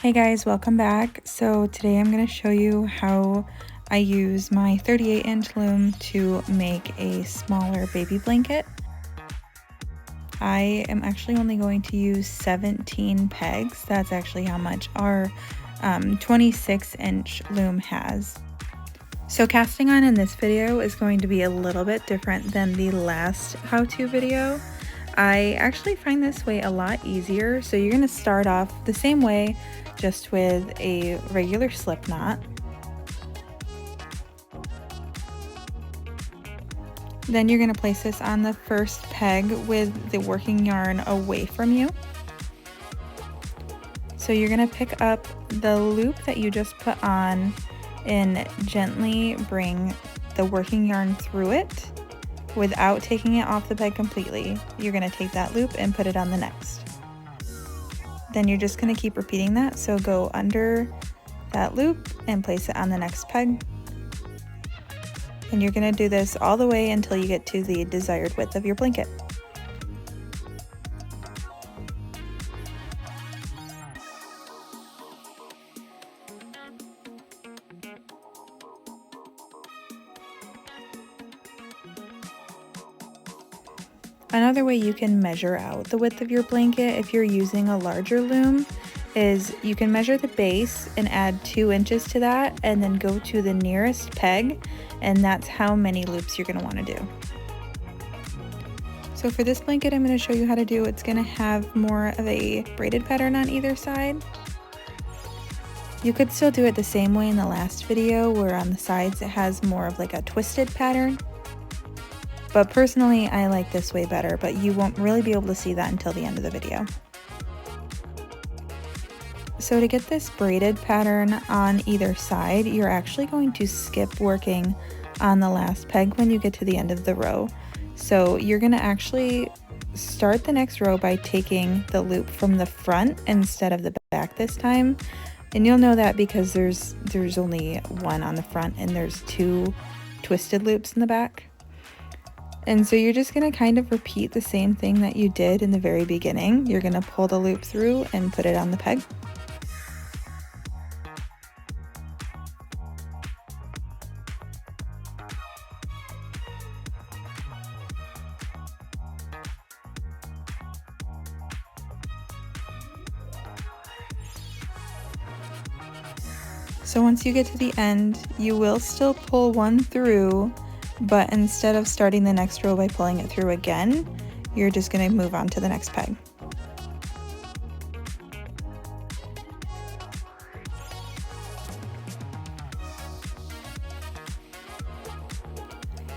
Hey guys, welcome back. So today I'm going to show you how I use my 38-inch loom to make a smaller baby blanket. I am actually only going to use 17 pegs. That's actually how much our 26-inch loom has. So casting on in this video is going to be a little bit different than the last how-to video. I actually find this way a lot easier. So you're going to start off the same way, just with a regular slip knot. Then you're going to place this on the first peg with the working yarn away from you. So you're going to pick up the loop that you just put on and gently bring the working yarn through it without taking it off the peg completely. You're going to take that loop and put it on the next. Then you're just going to keep repeating that. So go under that loop and place it on the next peg. And you're going to do this all the way until you get to the desired width of your blanket. Another way you can measure out the width of your blanket if you're using a larger loom is you can measure the base and add 2 inches to that and then go to the nearest peg, and that's how many loops you're going to want to do. So for this blanket I'm going to show you how to do. It's going to have more of a braided pattern on either side. You could still do it the same way in the last video where on the sides it has more of like a twisted pattern. But personally, I like this way better, but you won't really be able to see that until the end of the video. So to get this braided pattern on either side, you're actually going to skip working on the last peg when you get to the end of the row. So you're going to actually start the next row by taking the loop from the front instead of the back this time. And you'll know that because there's only one on the front and there's 2 twisted loops in the back. And so you're just going to kind of repeat the same thing that you did in the very beginning. You're going to pull the loop through and put it on the peg. So once you get to the end, you will still pull one through, but instead of starting the next row by pulling it through again, you're just going to move on to the next peg.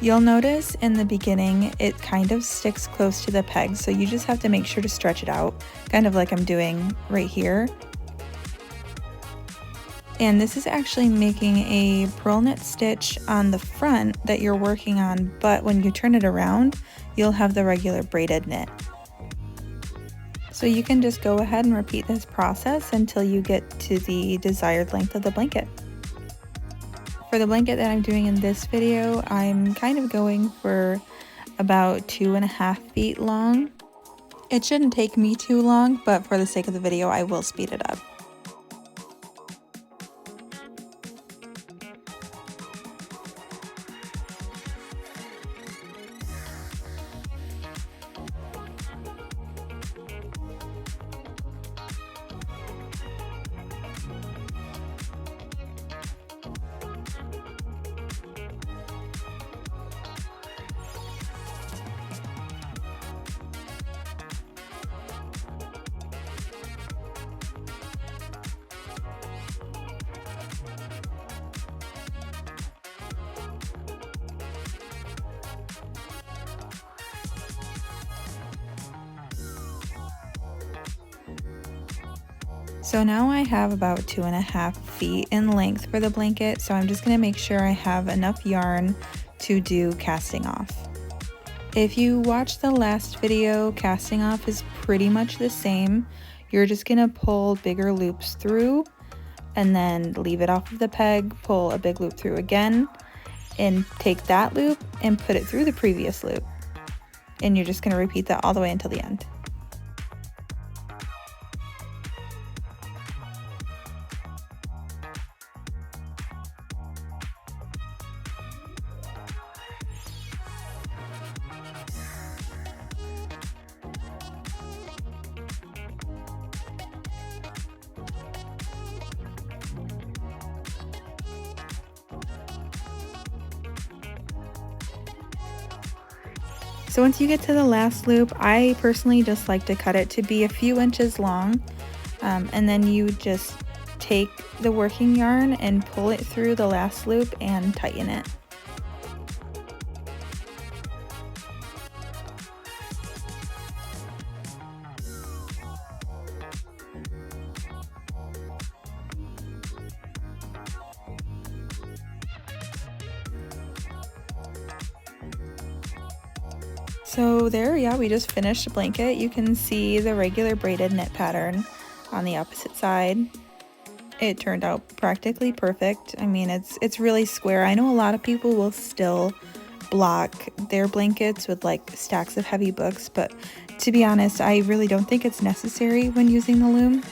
You'll notice in the beginning it kind of sticks close to the peg, so you just have to make sure to stretch it out, kind of like I'm doing right here. And this is actually making a purl knit stitch on the front that you're working on, but when you turn it around, you'll have the regular braided knit. So you can just go ahead and repeat this process until you get to the desired length of the blanket. For the blanket that I'm doing in this video, I'm kind of going for about 2.5 feet long. It shouldn't take me too long, but for the sake of the video, I will speed it up. So now I have about 2.5 feet in length for the blanket, so I'm just going to make sure I have enough yarn to do casting off. If you watch the last video, casting off is pretty much the same. You're just going to pull bigger loops through and then leave it off of the peg, pull a big loop through again, and take that loop and put it through the previous loop. And you're just going to repeat that all the way until the end. So once you get to the last loop, I personally just like to cut it to be a few inches long, and then you just take the working yarn and pull it through the last loop and tighten it. So there, yeah, we just finished the blanket. You can see the regular braided knit pattern on the opposite side. It turned out practically perfect. I mean, it's really square. I know a lot of people will still block their blankets with like stacks of heavy books, but to be honest, I really don't think it's necessary when using the loom.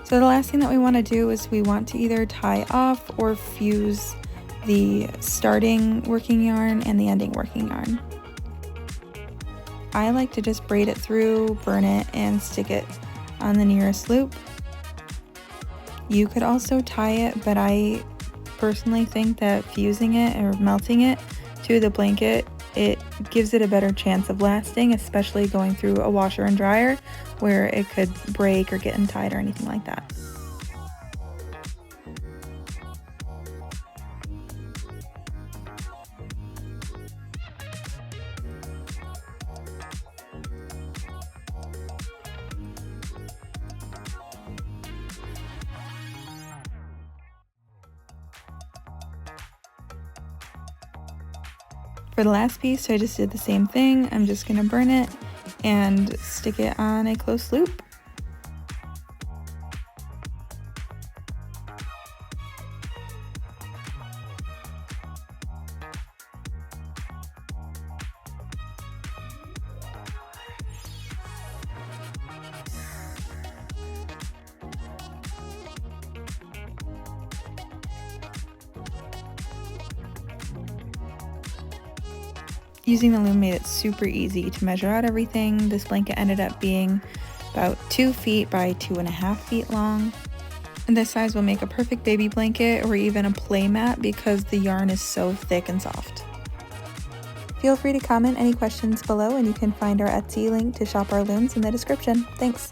So the last thing that we want to do is we want to either tie off or fuse the starting working yarn and the ending working yarn. I like to just braid it through, burn it, and stick it on the nearest loop. You could also tie it, but I personally think that fusing it or melting it to the blanket, it gives it a better chance of lasting, especially going through a washer and dryer where it could break or get untied or anything like that. For the last piece, I just did the same thing. I'm just going to burn it and stick it on a close loop. Using the loom made it super easy to measure out everything. This blanket ended up being about 2 feet by 2.5 feet long. And this size will make a perfect baby blanket or even a play mat because the yarn is so thick and soft. Feel free to comment any questions below, and you can find our Etsy link to shop our looms in the description. Thanks!